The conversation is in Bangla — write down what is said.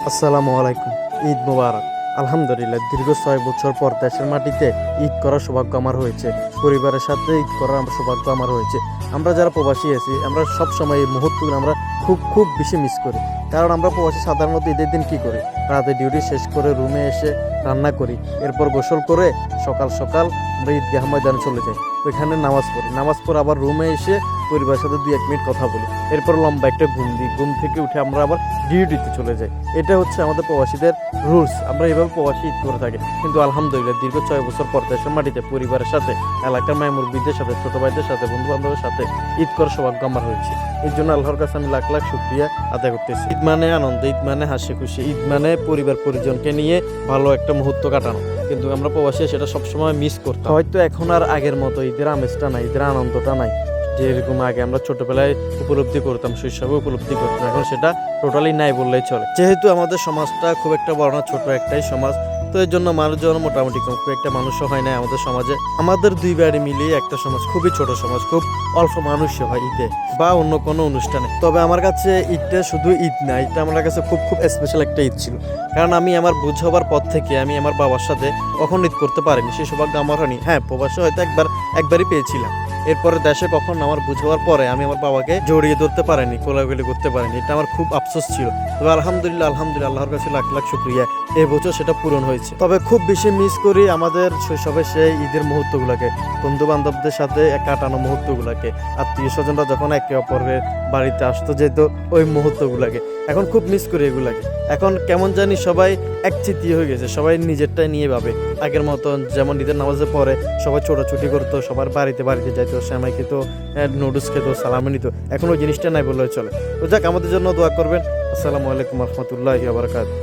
আসসালামু আলাইকুম। ঈদ মুবারক। আলহামদুলিল্লাহ, দীর্ঘ ৬ বছর পর দেশের মাটিতে ঈদ করার সৌভাগ্য আমার হয়েছে। পরিবারের সাথে ঈদ করার সৌভাগ্য আমার হয়েছে। আমরা যারা প্রবাসী আছি, আমরা সবসময় এই মুহূর্তগুলো আমরা খুব বেশি মিস করি। কারণ আমরা প্রবাসী সাধারণত ঈদের দিন কী করি? রাতে ডিউটি শেষ করে রুমে এসে রান্না করি, এরপর গোসল করে সকাল সকাল আমরা ঈদগাহ ময়দানে চলে যাই। ওইখানে নামাজ পড়ি, নামাজ পড়ে আবার রুমে এসে পরিবারের সাথে ২-১ মিনিট কথা বলি, এরপর লম্বা একটা ঘুম দিই। ঘুম থেকে উঠে আমরা আবার ডিউটিতে চলে যাই। এটা হচ্ছে আমাদের প্রবাসীদের রুলস। আমরা এইভাবে প্রবাসী ঈদ করে থাকি। কিন্তু আলহামদুলিল্লাহ, দীর্ঘ ৬ বছর পর দেশের মাটিতে পরিবারের সাথে, এলাকার মায় মুরব্বীদের সাথে, ছোট ভাইদের সাথে, বন্ধু বান্ধবের সাথে ঈদ করার সৌভাগ্য আমার হয়েছে। এই জন্য আল্লাহর কাছে আমি লাখ লাখ শুকরিয়া আদায় করতেছি। ঈদ মানে আনন্দ, ঈদ মানে হাসি খুশি, ঈদ মানে পরিবার পরিজনকে নিয়ে ভালো একটা মুহূর্ত কাটানো। কিন্তু আমরা প্রবাসী সেটা সবসময় মিস করতাম। হয়তো এখন আর আগের মতো ঈদের আমেজটা নাই, ঈদের আনন্দটা নাই। যেরকম আগে আমরা ছোটবেলায় উপলব্ধি করতাম, শৈশবে উপলব্ধি করতাম, এখন সেটা টোটালি নাই বললেই চলে। যেহেতু আমাদের সমাজটা খুব একটা বড় না, ছোট একটাই সমাজ, তো এর জন্য মানুষজন মোটামুটি কম, খুব একটা মানুষও হয় না আমাদের সমাজে। আমাদের দুই বাড়ি মিলিয়ে একটা সমাজ, খুবই ছোট সমাজ, খুব অল্প মানুষই হয় ঈদে বা অন্য কোনো অনুষ্ঠানে। তবে আমার কাছে ঈদটা শুধু ঈদ না, এটা আমার কাছে খুব স্পেশাল একটা ঈদ ছিল। কারণ আমি আমার বুঝ হবার পর থেকে আমি আমার বাবার সাথে কখনো ঈদ করতে পারিনি, সেই সৌভাগ্য আমার হয়নি। হ্যাঁ, প্রবাসে হয়তো একবারই পেয়েছিলাম। এরপরে দেশে কখন আমার বুঝ হওয়ার পরে আমি আমার বাবাকে জড়িয়ে ধরতে পারিনি, কোলাকুলি করতে পারিনি। এটা আমার খুব আফসোস ছিল। তবে আলহামদুলিল্লাহ আল্লাহর কাছে লাখ লাখ শুকরিয়া, এবছর সেটা পূরণ হয়েছে। তবে খুব বেশি মিস করি আমাদের শৈশবে সেই ঈদের মুহূর্তগুলোকে, বন্ধু বান্ধবদের সাথে কাটানো মুহূর্তগুলোকে, আত্মীয় স্বজনরা যখন একে অপরের বাড়িতে আসতো যেত, ওই মুহূর্তগুলোকে এখন খুব মিস করি এগুলাকে। এখন কেমন জানি সবাই একচিতি হয়ে গেছে, সবাই নিজেরটাই নিয়ে ভাবে। আগের মতন যেমন ঈদের নামাজের পরে সবাই ছোটাছুটি করতো, সবার বাড়িতে যাইতো, সেমাই খেত, নুডলস খেত, সালামি নিত। এখন ওই জিনিসটা নাই বললে চলে। তো যাক, আমাদের জন্য দোয়া করবেন। আসসালামু আলাইকুম রহমতুল্লাহি ওয়া বারাকাতুহু।